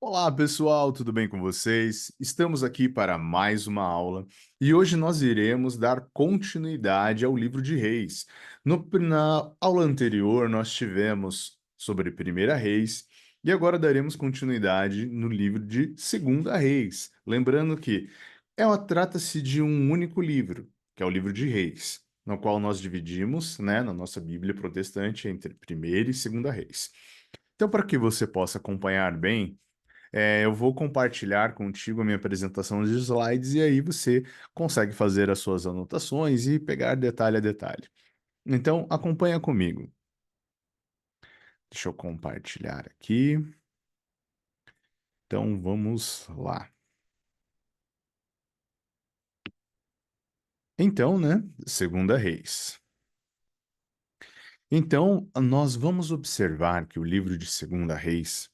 Olá, pessoal, tudo bem com vocês? Estamos aqui para mais uma aula e hoje nós iremos dar continuidade ao livro de Reis. Na aula anterior, nós tivemos sobre Primeira Reis e agora daremos continuidade no livro de Segunda Reis. Lembrando que trata-se de um único livro, que é o livro de Reis, no qual nós dividimos, na nossa Bíblia protestante, entre Primeira e Segunda Reis. Então, para que você possa acompanhar bem, eu vou compartilhar contigo a minha apresentação de slides e aí você consegue fazer as suas anotações e pegar detalhe a detalhe. Então, acompanha comigo. Deixa eu compartilhar aqui. Então, vamos lá. Então, Segunda Reis. Então, nós vamos observar que o livro de Segunda Reis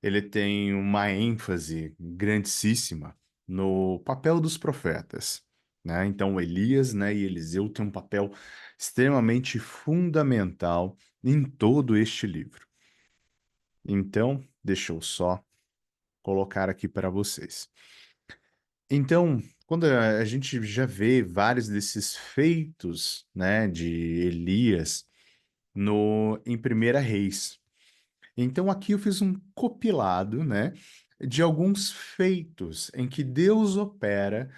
ele tem uma ênfase grandíssima no papel dos profetas, né? Então, Elias, e Eliseu têm um papel extremamente fundamental em todo este livro. Então, deixa eu só colocar aqui para vocês. Então, quando a gente já vê vários desses feitos, de Elias em Primeira Reis. Então aqui eu fiz um compilado, de alguns feitos em que Deus opera,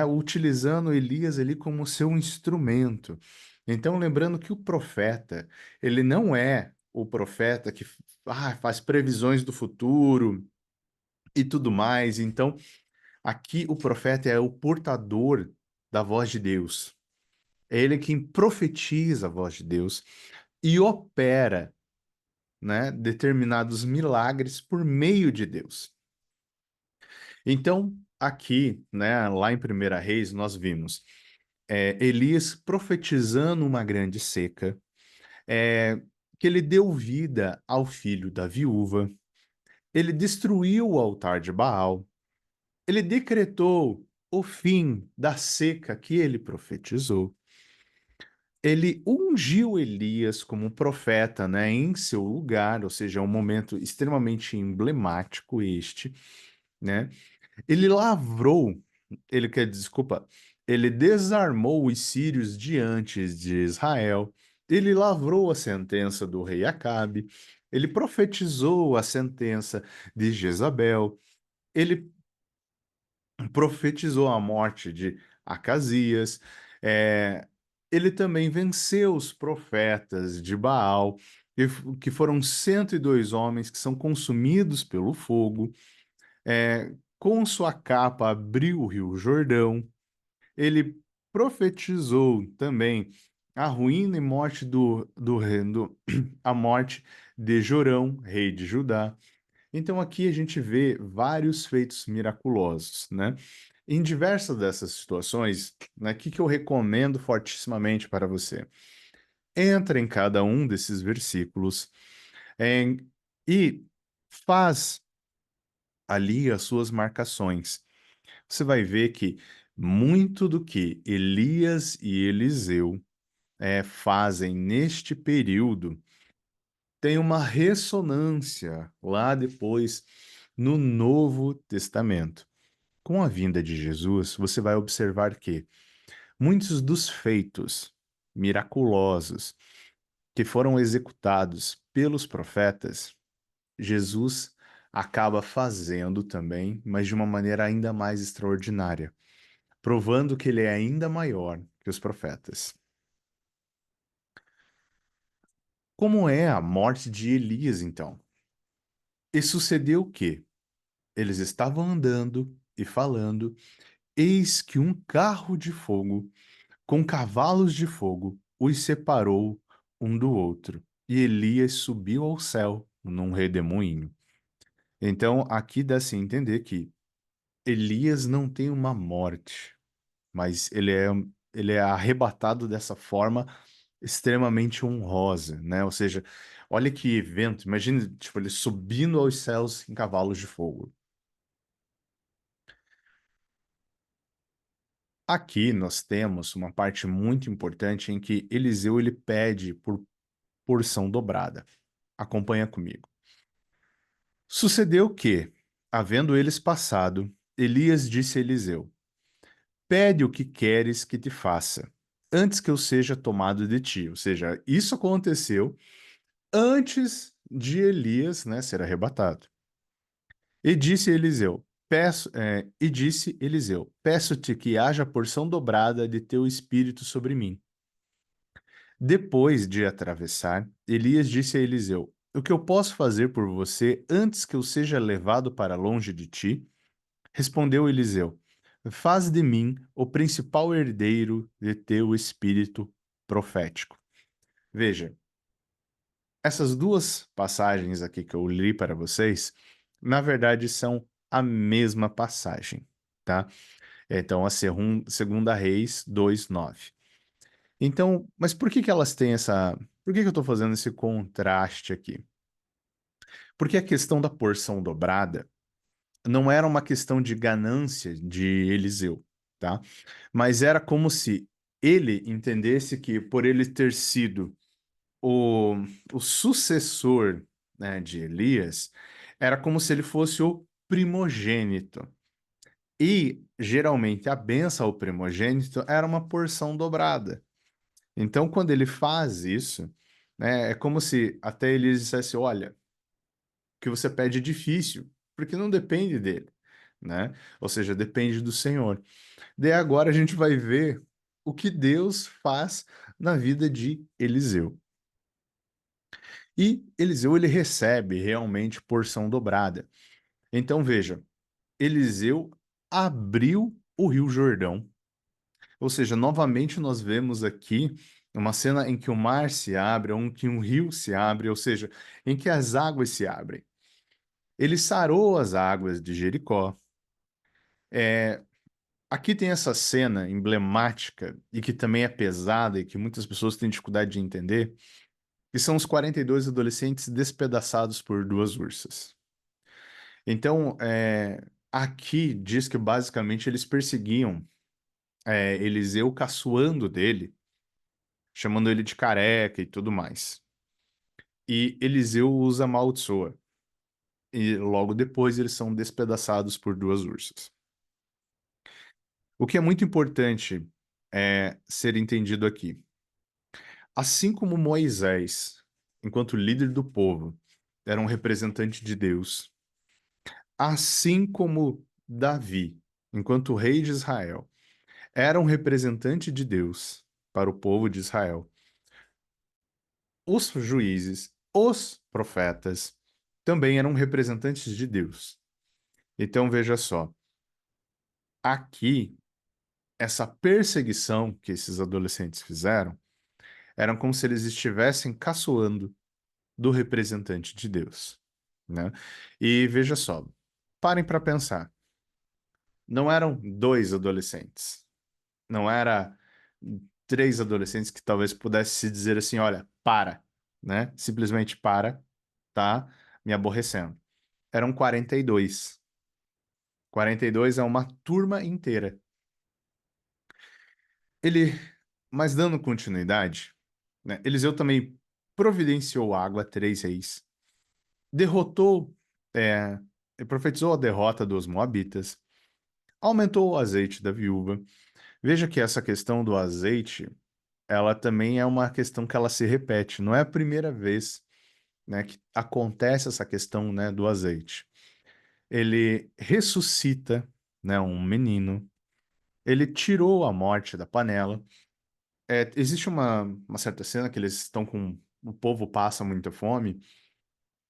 utilizando Elias ali como seu instrumento. Então lembrando que o profeta, ele não é o profeta que faz previsões do futuro e tudo mais. Então aqui o profeta é o portador da voz de Deus. É ele quem profetiza a voz de Deus e opera, determinados milagres por meio de Deus. Então, aqui, lá em Primeira Reis, nós vimos Elias profetizando uma grande seca, que ele deu vida ao filho da viúva, ele destruiu o altar de Baal, ele decretou o fim da seca que ele profetizou. Ele ungiu Elias como profeta, em seu lugar, ou seja, é um momento extremamente emblemático este, né? Ele lavrou, ele desarmou os sírios diante de Israel, ele lavrou a sentença do rei Acabe, ele profetizou a sentença de Jezabel, ele profetizou a morte de Acasias, é, ele também venceu os profetas de Baal, que foram 102 homens que são consumidos pelo fogo. Com sua capa abriu o rio Jordão. Ele profetizou também a ruína e morte do reino, a morte de Jorão, rei de Judá. Então aqui a gente vê vários feitos miraculosos, né? Em diversas dessas situações, o que eu recomendo fortissimamente para você? Entra em cada um desses versículos em- e faz ali as suas marcações. Você vai ver que muito do que Elias e Eliseu fazem neste período tem uma ressonância lá depois no Novo Testamento. Com a vinda de Jesus, você vai observar que muitos dos feitos miraculosos que foram executados pelos profetas, Jesus acaba fazendo também, mas de uma maneira ainda mais extraordinária, provando que ele é ainda maior que os profetas. Como é a morte de Elias, então? E sucedeu que eles estavam andando e falando, eis que um carro de fogo, com cavalos de fogo, os separou um do outro. E Elias subiu ao céu num redemoinho. Então, aqui dá-se a entender que Elias não tem uma morte, mas ele é arrebatado dessa forma extremamente honrosa, né? Ou seja, olha que evento, imagine, tipo, ele subindo aos céus em cavalos de fogo. Aqui nós temos uma parte muito importante em que Eliseu ele pede por porção dobrada. Acompanha comigo. Sucedeu que, Havendo eles passado, Elias disse a Eliseu: Pede o que queres que te faça, antes que eu seja tomado de ti. Ou seja, isso aconteceu antes de Elias, né, ser arrebatado. E disse Eliseu, peço-te que haja porção dobrada de teu espírito sobre mim. Depois de atravessar, Elias disse a Eliseu, o que eu posso fazer por você antes que eu seja levado para longe de ti? Respondeu Eliseu, faz de mim o principal herdeiro de teu espírito profético. Veja, essas duas passagens aqui que eu li para vocês, na verdade são a mesma passagem, tá? Então, a Segunda Reis 2:9. Então, mas por que que elas têm essa... Por que que eu estou fazendo esse contraste aqui? Porque a questão da porção dobrada não era uma questão de ganância de Eliseu, tá? Mas era como se ele entendesse que, por ele ter sido o, o sucessor, né, de Elias, era como se ele fosse o primogênito. E, geralmente, a bênção ao primogênito era uma porção dobrada. Então, quando ele faz isso, né, é como se até Elias dissesse: Olha, o que você pede é difícil, porque não depende dele, né? Ou seja, depende do Senhor. Daí agora a gente vai ver o que Deus faz na vida de Eliseu. E Eliseu ele recebe realmente porção dobrada. Então veja, Eliseu abriu o Rio Jordão. Ou seja, novamente nós vemos aqui uma cena em que o mar se abre, ou em que um rio se abre, ou seja, em que as águas se abrem. Ele sarou as águas de Jericó. Aqui tem essa cena emblemática e que também é pesada e que muitas pessoas têm dificuldade de entender, que são os 42 adolescentes despedaçados por duas ursas. Então, aqui diz que basicamente eles perseguiam Eliseu caçoando dele, chamando ele de careca e tudo mais. E Eliseu os amaldiçoa. E logo depois eles são despedaçados por duas ursas. O que é muito importante ser entendido aqui. Assim como Moisés, enquanto líder do povo, era um representante de Deus, assim como Davi, enquanto rei de Israel, era um representante de Deus para o povo de Israel, os juízes, os profetas, também eram representantes de Deus. Então veja só, aqui, essa perseguição que esses adolescentes fizeram, eram como se eles estivessem caçoando do representante de Deus, né? E veja só, parem para pensar. Não eram dois adolescentes, não era três adolescentes que talvez pudesse se dizer assim, olha, para, né? Simplesmente para, tá me aborrecendo. Eram 42. 42 é uma turma inteira. Ele, mas dando continuidade, né? Eliseu também providenciou água a três reis, derrotou, é, profetizou a derrota dos moabitas, aumentou o azeite da viúva. Veja que essa questão do azeite, ela também é uma questão que ela se repete. Não é a primeira vez, né, que acontece essa questão, né, do azeite. Ele ressuscita, né, um menino. Ele tirou a morte da panela. Existe uma certa cena que eles estão com... O povo passa muita fome.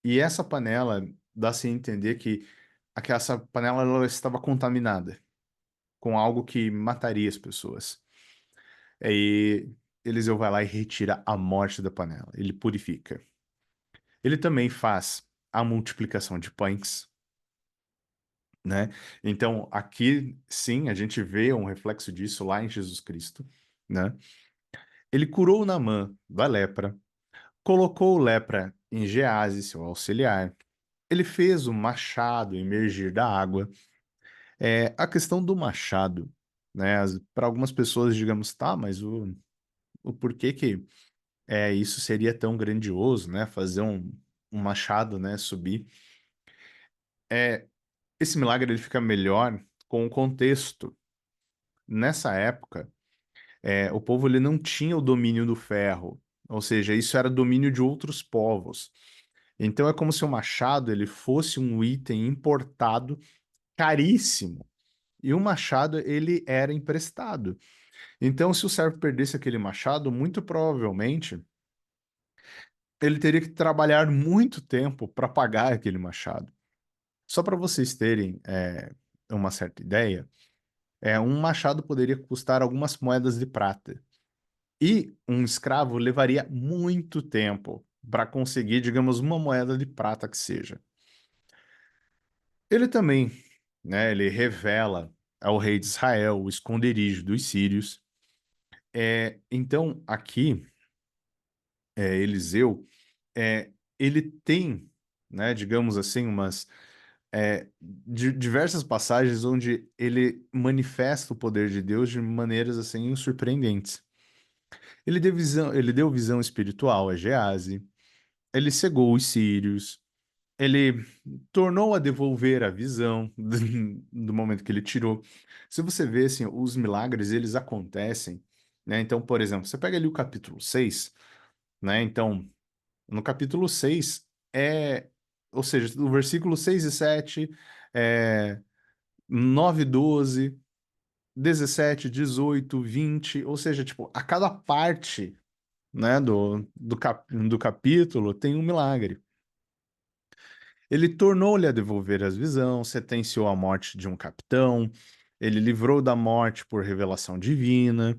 E essa panela dá-se a entender que essa panela ela estava contaminada com algo que mataria as pessoas. Aí Eliseu vai lá e retira a morte da panela. Ele purifica. Ele também faz a multiplicação de pães, né? Então, aqui, sim, a gente vê um reflexo disso lá em Jesus Cristo, né? Ele curou Naamã da lepra, colocou lepra em Gease, seu auxiliar. Ele fez o machado emergir da água. A questão do machado, né? Para algumas pessoas, digamos, tá, mas o porquê que isso seria tão grandioso, né? Fazer um machado, né? Subir. Esse milagre ele fica melhor com o contexto. Nessa época, o povo ele não tinha o domínio do ferro, ou seja, isso era domínio de outros povos. Então é como se o machado ele fosse um item importado caríssimo. E o machado ele era emprestado. Então, se o servo perdesse aquele machado, muito provavelmente ele teria que trabalhar muito tempo para pagar aquele machado. Só para vocês terem uma certa ideia, um machado poderia custar algumas moedas de prata. E um escravo levaria muito tempo para conseguir, digamos, uma moeda de prata que seja. Ele também, né, ele revela ao rei de Israel o esconderijo dos sírios. Então, aqui, Eliseu, ele tem, né, digamos assim, diversas passagens onde ele manifesta o poder de Deus de maneiras assim surpreendentes. Ele deu visão espiritual a Geazi, ele cegou os sírios, ele tornou a devolver a visão do momento que ele tirou. Se você vê, assim, os milagres, eles acontecem, né? Então, por exemplo, você pega ali o capítulo 6, né? Então, no capítulo 6 ou seja, o versículo 6 e 7, é, 9, 12, 17, 18, 20, ou seja, tipo, a cada parte, né, do capítulo tem um milagre. Ele tornou-lhe a devolver as visões, sentenciou a morte de um capitão, ele livrou da morte por revelação divina,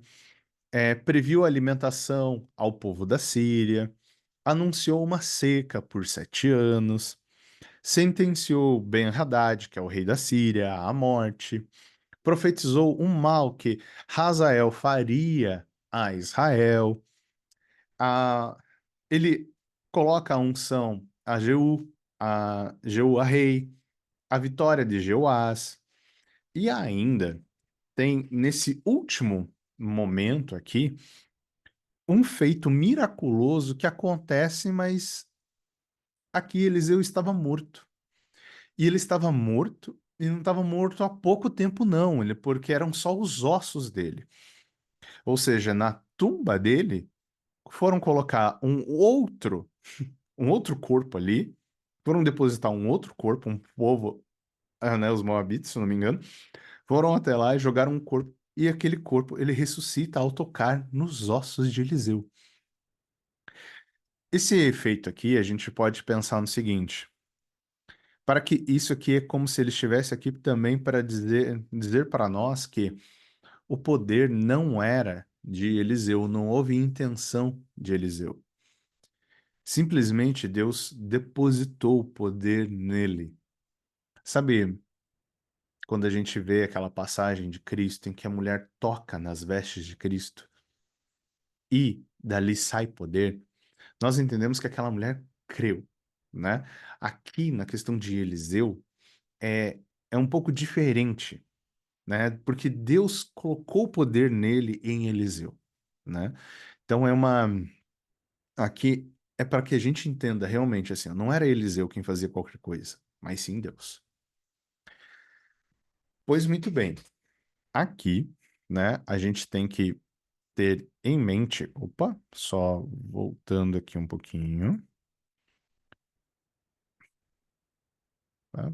previu a alimentação ao povo da Síria, anunciou uma seca por 7 anos, sentenciou Ben-Hadad, que é o rei da Síria, à morte, profetizou um mal que Hazael faria a Israel, a, ele coloca a unção a Jeú a rei, a vitória de Jeoás, e ainda tem nesse último momento aqui um feito miraculoso que acontece, mas aqui Eliseu estava morto. E ele estava morto, e não estava morto há pouco tempo, não, porque eram só os ossos dele. Ou seja, na tumba dele, foram colocar um outro corpo ali, foram depositar um outro corpo, um povo, né, os Moabitas, se não me engano, foram até lá e jogaram um corpo, e aquele corpo ele ressuscita ao tocar nos ossos de Eliseu. Esse efeito aqui, a gente pode pensar no seguinte: para que isso aqui é como se ele estivesse aqui também para dizer para nós que o poder não era de Eliseu, não houve intenção de Eliseu. Simplesmente Deus depositou o poder nele. Sabe, quando a gente vê aquela passagem de Cristo em que a mulher toca nas vestes de Cristo e dali sai poder, nós entendemos que aquela mulher creu, né? Aqui, na questão de Eliseu, é, é um pouco diferente, né? Porque Deus colocou o poder nele em Eliseu, né? Então aqui é para que a gente entenda realmente assim, ó, não era Eliseu quem fazia qualquer coisa, mas sim Deus. Pois muito bem, aqui, né, a gente tem que ter em mente, opa, só voltando aqui um pouquinho, tá?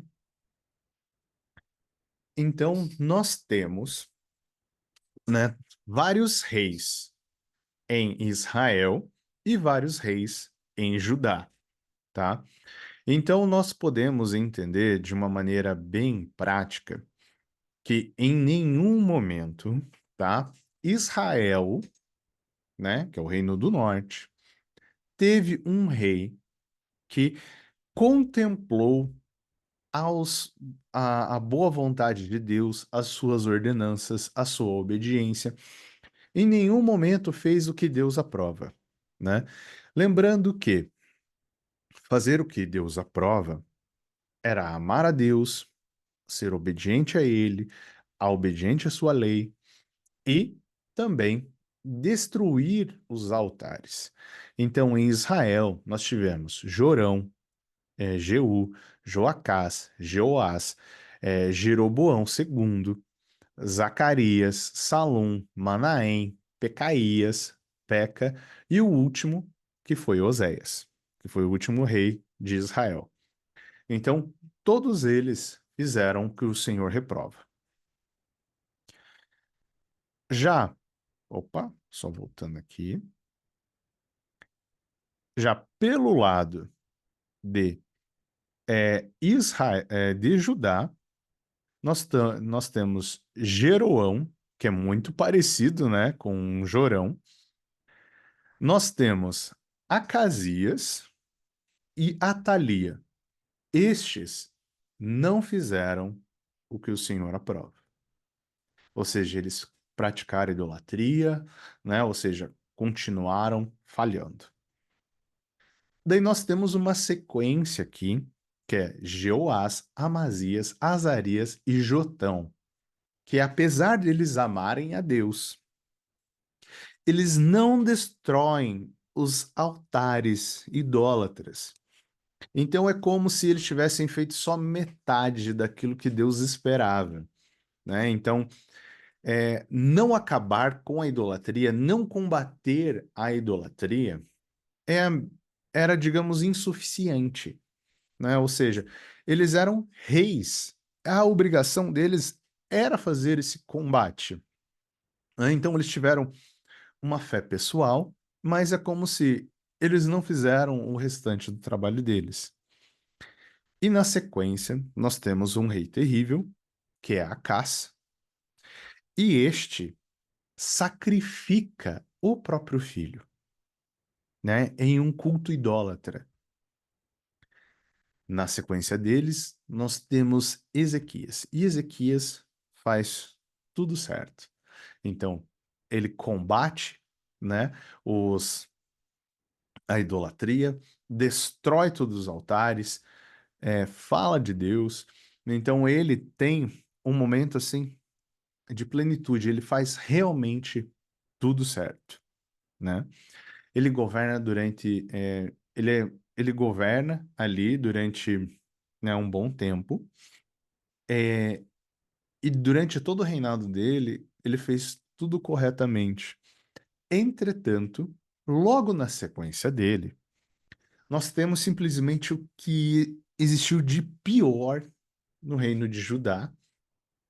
Então, nós temos, né, vários reis em Israel e vários reis em Judá, tá? Então, nós podemos entender de uma maneira bem prática que em nenhum momento, tá? Israel, né, que é o reino do norte, teve um rei que contemplou a boa vontade de Deus, as suas ordenanças, a sua obediência. Em nenhum momento fez o que Deus aprova, né? Lembrando que fazer o que Deus aprova era amar a Deus, ser obediente a Ele, a obediente à sua lei e também destruir os altares. Então, em Israel, nós tivemos Jorão, Jeú, Joacás, Jeoás. Jeroboão II, Zacarias, Salum, Manaém, Pecaías, Peca e o último, que foi Oséias, que foi o último rei de Israel. Então, todos eles fizeram o que o Senhor reprova. Já, opa, só voltando aqui, já pelo lado de Israel, de Judá, nós temos Jeroão, que é muito parecido, né, com Jorão. Nós temos Acasias e Atalia. Estes não fizeram o que o Senhor aprova. Ou seja, eles praticaram idolatria, né? Ou seja, continuaram falhando. Daí nós temos uma sequência aqui, que é Jeoás, Amazias, Azarias e Jotão, que apesar de eles amarem a Deus, eles não destroem os altares idólatras. Então é como se eles tivessem feito só metade daquilo que Deus esperava, né? Então, não acabar com a idolatria, não combater a idolatria, é, era, digamos, insuficiente, né? Ou seja, eles eram reis, a obrigação deles era fazer esse combate, né? Então eles tiveram uma fé pessoal, mas é como se eles não fizeram o restante do trabalho deles. E na sequência, nós temos um rei terrível, que é Acás, e este sacrifica o próprio filho, né, em um culto idólatra. Na sequência deles, nós temos Ezequias, e Ezequias faz tudo certo. Então, ele combate, né, a idolatria, destrói todos os altares, fala de Deus. Então, ele tem um momento assim de plenitude, ele faz realmente tudo certo, né? Ele governa durante, ele governa ali durante, né, um bom tempo, e durante todo o reinado dele, ele fez tudo corretamente. Entretanto, logo na sequência dele, nós temos simplesmente o que existiu de pior no reino de Judá,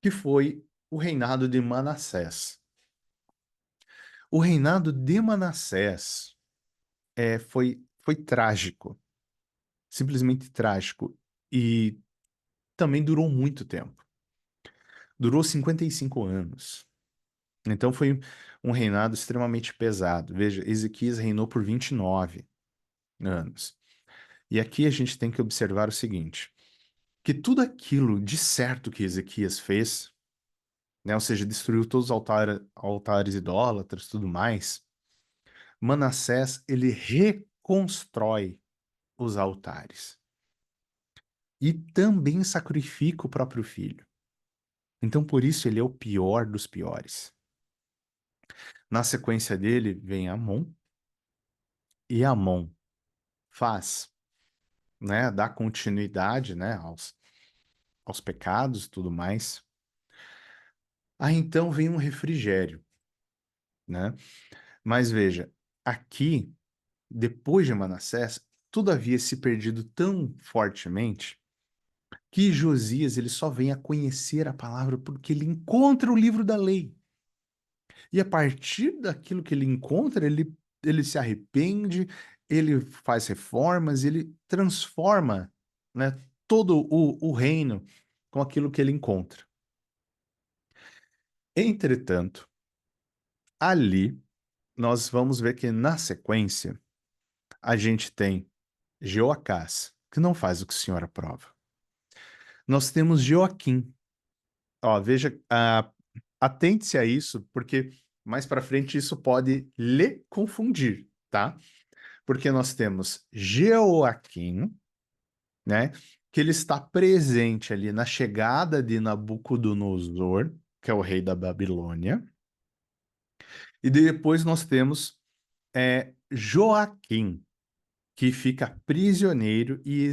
que foi o reinado de Manassés. O reinado de Manassés foi trágico, simplesmente trágico, e também durou muito tempo. Durou 55 anos. Então foi um reinado extremamente pesado. Veja, Ezequias reinou por 29 anos. E aqui a gente tem que observar o seguinte, que tudo aquilo de certo que Ezequias fez, né, ou seja, destruiu todos os altares idólatras, tudo mais, Manassés, ele reconstrói os altares e também sacrifica o próprio filho. Então, por isso, ele é o pior dos piores. Na sequência dele vem Amon, e Amon faz, né, dá continuidade, né, aos pecados e tudo mais. Aí então vem um refrigério, né? Mas veja, aqui, depois de Manassés, tudo havia se perdido tão fortemente que Josias ele só vem a conhecer a palavra porque ele encontra o livro da lei. E a partir daquilo que ele encontra, ele se arrepende, ele faz reformas, ele transforma, né, todo o reino com aquilo que ele encontra. Entretanto, ali nós vamos ver que na sequência a gente tem Jeoacás, que não faz o que o Senhor aprova. Nós temos Joaquim. Ó, veja, atente-se a isso, porque mais para frente isso pode lhe confundir, tá? Porque nós temos Jeoaquim, né? Que ele está presente ali na chegada de Nabucodonosor, que é o rei da Babilônia. E depois nós temos Joaquim, que fica prisioneiro e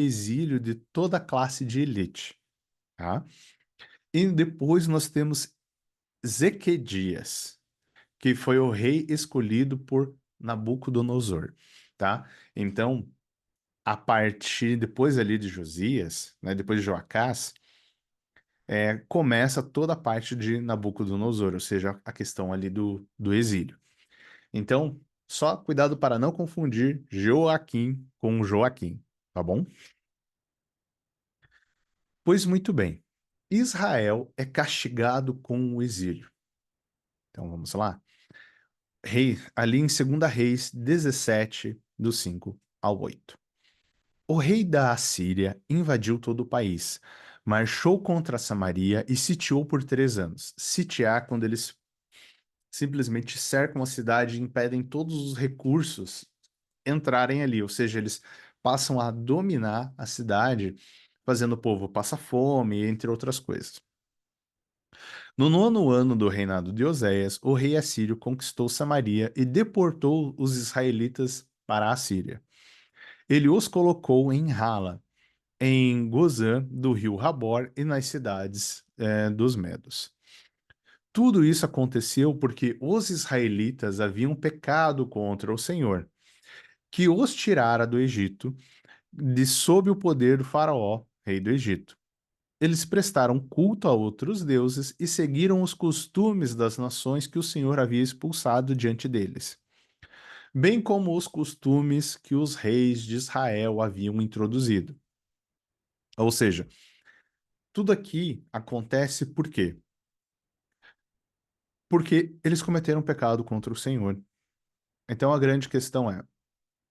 exílio de toda a classe de elite. tá? E depois nós temos Zequedias, que foi o rei escolhido por Nabucodonosor, tá? Então, a partir depois ali de Josias, né, depois de Joacás, começa toda a parte de Nabucodonosor, ou seja, a questão ali do exílio. Então, só cuidado para não confundir Joaquim com Joaquim, tá bom? Pois muito bem. Israel é castigado com o exílio. Então vamos lá. Ali em 2 Reis 17, do 5 ao 8. O rei da Assíria invadiu todo o país, marchou contra Samaria e sitiou por 3 anos. Sitiar quando eles simplesmente cercam a cidade e impedem todos os recursos entrarem ali, ou seja, eles passam a dominar a cidade, fazendo o povo passar fome, entre outras coisas. No 9º ano do reinado de Oséias, o rei assírio conquistou Samaria e deportou os israelitas para a Síria. Ele os colocou em Hala, em Gozã do rio Rabor e nas cidades dos Medos. Tudo isso aconteceu porque os israelitas haviam pecado contra o Senhor, que os tirara do Egito, de sob o poder do faraó, rei do Egito. Eles prestaram culto a outros deuses e seguiram os costumes das nações que o Senhor havia expulsado diante deles, bem como os costumes que os reis de Israel haviam introduzido. Ou seja, tudo aqui acontece por quê? Porque eles cometeram pecado contra o Senhor. Então a grande questão é,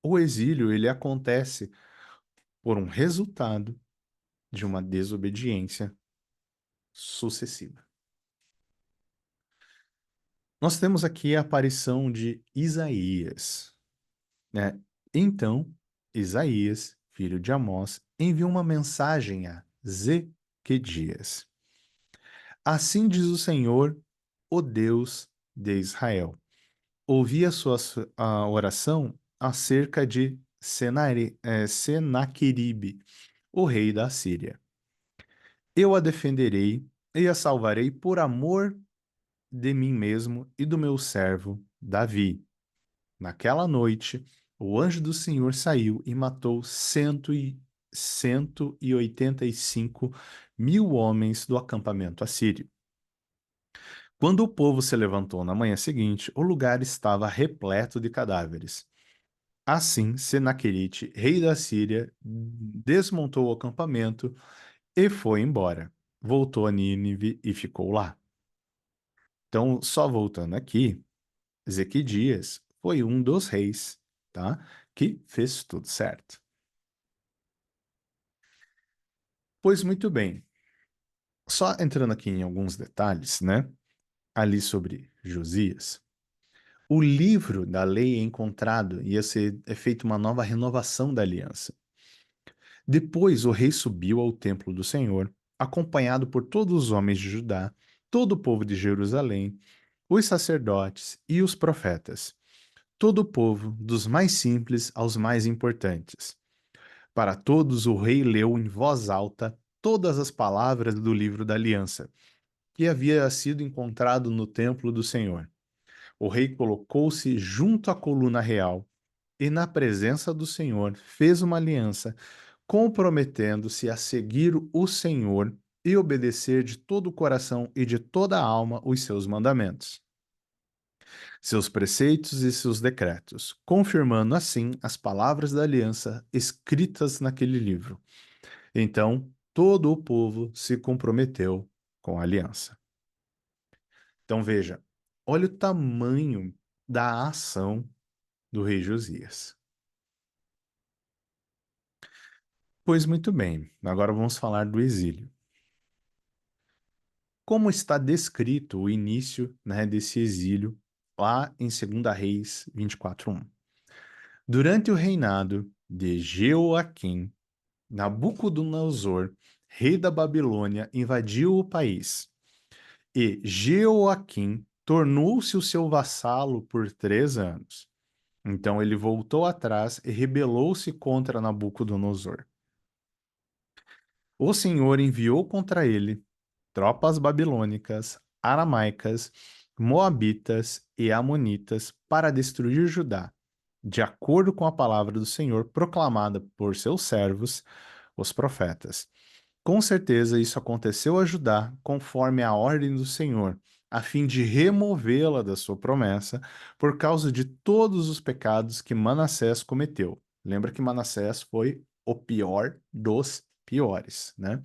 o exílio ele acontece por um resultado de uma desobediência sucessiva. Nós temos aqui a aparição de Isaías, né? Então, Isaías, filho de Amós, enviou uma mensagem a Zequedias. Assim diz o Senhor, o Deus de Israel. Ouvi a oração acerca de Senaqueribe, o rei da Síria. Eu a defenderei e a salvarei por amor de mim mesmo e do meu servo Davi. Naquela noite, o anjo do Senhor saiu e matou 185 mil homens do acampamento assírio. Quando o povo se levantou na manhã seguinte, o lugar estava repleto de cadáveres. Assim, Senaquerite, rei da Síria, desmontou o acampamento e foi embora. Voltou a Nínive e ficou lá. Então, só voltando aqui, Ezequias foi um dos reis, tá? Que fez tudo certo. Pois muito bem. Só entrando aqui em alguns detalhes, né? Ali sobre Josias. O livro da lei é encontrado e é feita uma nova renovação da aliança. Depois o rei subiu ao templo do Senhor, acompanhado por todos os homens de Judá, todo o povo de Jerusalém, os sacerdotes e os profetas, todo o povo, dos mais simples aos mais importantes. Para todos o rei leu em voz alta todas as palavras do livro da aliança, que havia sido encontrado no templo do Senhor. O rei colocou-se junto à coluna real e, na presença do Senhor, fez uma aliança, comprometendo-se a seguir o Senhor e obedecer de todo o coração e de toda a alma os seus mandamentos, seus preceitos e seus decretos, confirmando assim as palavras da aliança escritas naquele livro. Então, todo o povo se comprometeu com a aliança. Então, veja, olha o tamanho da ação do rei Josias. Pois muito bem, agora vamos falar do exílio. Como está descrito o início, né, desse exílio lá em 2 Reis 24:1. Durante o reinado de Jeoaquim, Nabucodonosor, rei da Babilônia, invadiu o país. E Jeoaquim tornou-se o seu vassalo por 3 anos. Então ele voltou atrás e rebelou-se contra Nabucodonosor. O Senhor enviou contra ele tropas babilônicas, aramaicas, moabitas e amonitas para destruir Judá, de acordo com a palavra do Senhor proclamada por seus servos, os profetas. Com certeza isso aconteceu a Judá conforme a ordem do Senhor, a fim de removê-la da sua promessa, por causa de todos os pecados que Manassés cometeu. Lembra que Manassés foi o pior dos piores, né?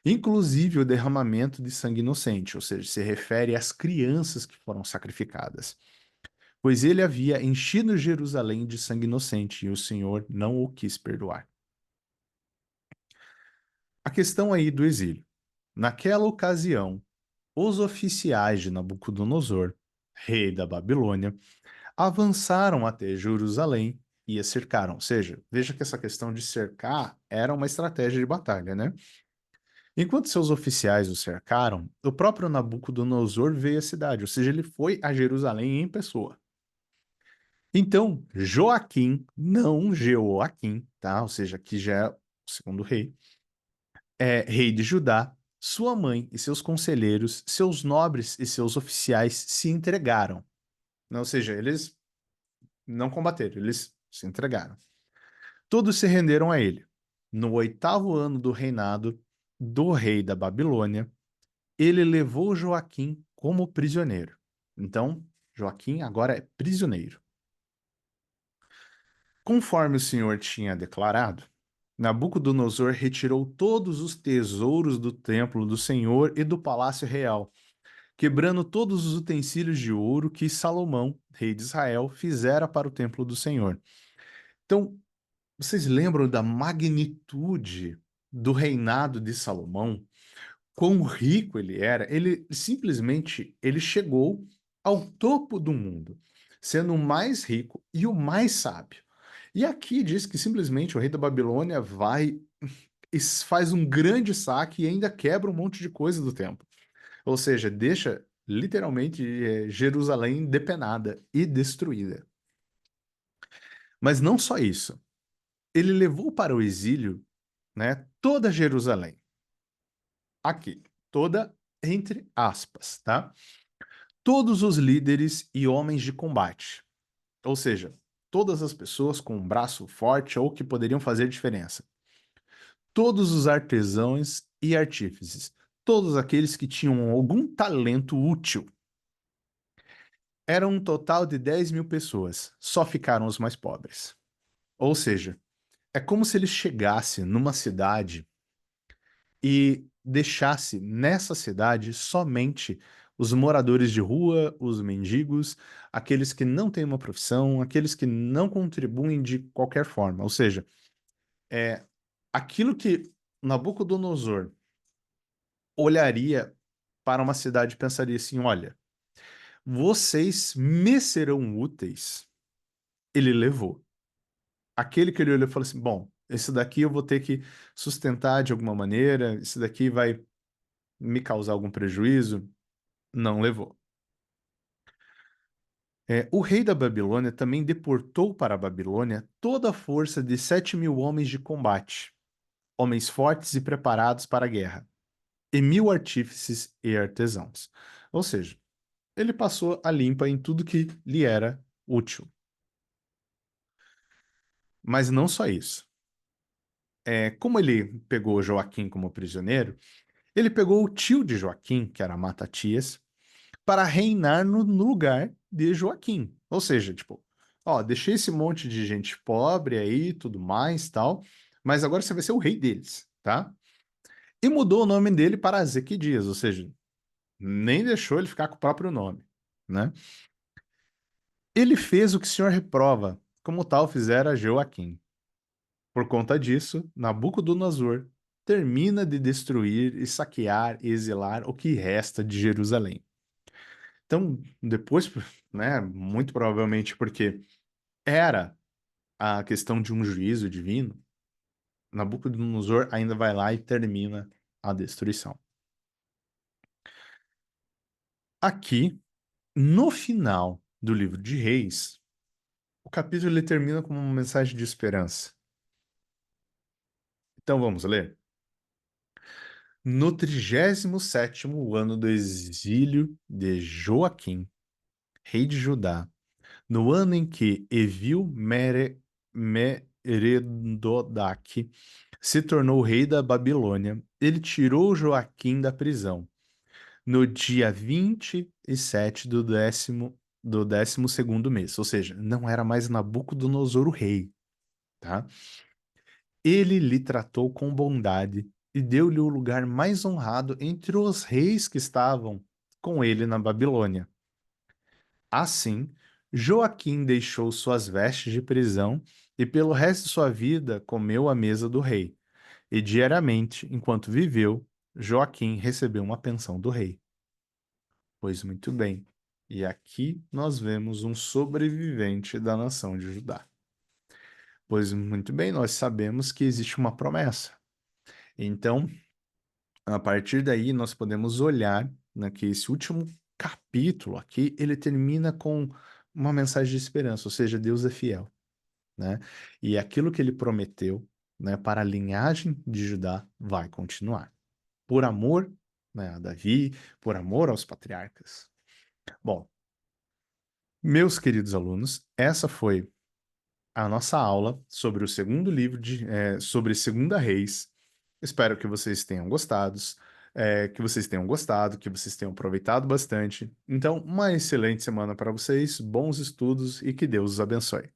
Inclusive o derramamento de sangue inocente, ou seja, se refere às crianças que foram sacrificadas. Pois ele havia enchido Jerusalém de sangue inocente e o Senhor não o quis perdoar. A questão aí do exílio. Naquela ocasião, os oficiais de Nabucodonosor, rei da Babilônia, avançaram até Jerusalém e a cercaram. Ou seja, veja que essa questão de cercar era uma estratégia de batalha, né? Enquanto seus oficiais o cercaram, o próprio Nabucodonosor veio à cidade, ou seja, ele foi a Jerusalém em pessoa. Então, Joaquim, não Jeoaquim, tá? Ou seja, que já é o segundo rei, rei de Judá, sua mãe e seus conselheiros, seus nobres e seus oficiais se entregaram. Ou seja, eles não combateram, eles se entregaram. Todos se renderam a ele. No 8º ano do reinado do rei da Babilônia, ele levou Joaquim como prisioneiro. Então, Joaquim agora é prisioneiro. Conforme o Senhor tinha declarado, Nabucodonosor retirou todos os tesouros do templo do Senhor e do palácio real, quebrando todos os utensílios de ouro que Salomão, rei de Israel, fizera para o templo do Senhor. Então, vocês lembram da magnitude do reinado de Salomão? Quão rico ele era? Ele simplesmente ele chegou ao topo do mundo, sendo o mais rico e o mais sábio. E aqui diz que simplesmente o rei da Babilônia vai e faz um grande saque e ainda quebra um monte de coisa do templo. Ou seja, deixa literalmente Jerusalém depenada e destruída. Mas não só isso. Ele levou para o exílio, né, toda Jerusalém. Aqui, toda entre aspas, tá? Todos os líderes e homens de combate. Ou seja, todas as pessoas com um braço forte ou que poderiam fazer diferença. Todos os artesãos e artífices. Todos aqueles que tinham algum talento útil. Era um total de 10.000 pessoas. Só ficaram os mais pobres. Ou seja, é como se ele chegasse numa cidade e deixasse nessa cidade somente os moradores de rua, os mendigos, aqueles que não têm uma profissão, aqueles que não contribuem de qualquer forma. Ou seja, é aquilo que Nabucodonosor olharia para uma cidade e pensaria assim: olha, vocês me serão úteis. Ele levou. Aquele que ele olhou e falou assim: bom, esse daqui eu vou ter que sustentar de alguma maneira, esse daqui vai me causar algum prejuízo, não levou. O rei da Babilônia também deportou para a Babilônia toda a força de 7.000 homens de combate, homens fortes e preparados para a guerra, e 1.000 artífices e artesãos. Ou seja, ele passou a limpa em tudo que lhe era útil. Mas não só isso. Como ele pegou Joaquim como prisioneiro, ele pegou o tio de Joaquim, que era Matatias, para reinar no lugar de Joaquim. Ou seja, tipo, ó, deixei esse monte de gente pobre aí, tudo mais, tal, mas agora você vai ser o rei deles, tá? E mudou o nome dele para Zequedias, ou seja, nem deixou ele ficar com o próprio nome, né? Ele fez o que o Senhor reprova, como tal fizera Joaquim. Por conta disso, Nabucodonosor termina de destruir e saquear e exilar o que resta de Jerusalém. Então, depois, né, muito provavelmente porque era a questão de um juízo divino, Nabucodonosor ainda vai lá e termina a destruição. Aqui, no final do livro de Reis, o capítulo ele termina com uma mensagem de esperança. Então vamos ler? No 37º ano do exílio de Joaquim, rei de Judá, no ano em que Evil-Merodach se tornou rei da Babilônia, ele tirou Joaquim da prisão. No dia 27 do 12º mês, ou seja, não era mais Nabucodonosor o rei, tá? Ele lhe tratou com bondade e deu-lhe o lugar mais honrado entre os reis que estavam com ele na Babilônia. Assim, Joaquim deixou suas vestes de prisão e pelo resto de sua vida comeu à mesa do rei. E diariamente, enquanto viveu, Joaquim recebeu uma pensão do rei. Pois muito bem. E aqui nós vemos um sobrevivente da nação de Judá. Pois muito bem, nós sabemos que existe uma promessa. Então, a partir daí, nós podemos olhar, né, que esse último capítulo aqui, ele termina com uma mensagem de esperança, ou seja, Deus é fiel, né? E aquilo que ele prometeu, né, para a linhagem de Judá vai continuar. Por amor, né, a Davi, por amor aos patriarcas. Bom, meus queridos alunos, essa foi a nossa aula sobre o segundo livro sobre Segunda Reis. Espero que vocês tenham gostado, que vocês tenham aproveitado bastante. Então, uma excelente semana para vocês, bons estudos e que Deus os abençoe.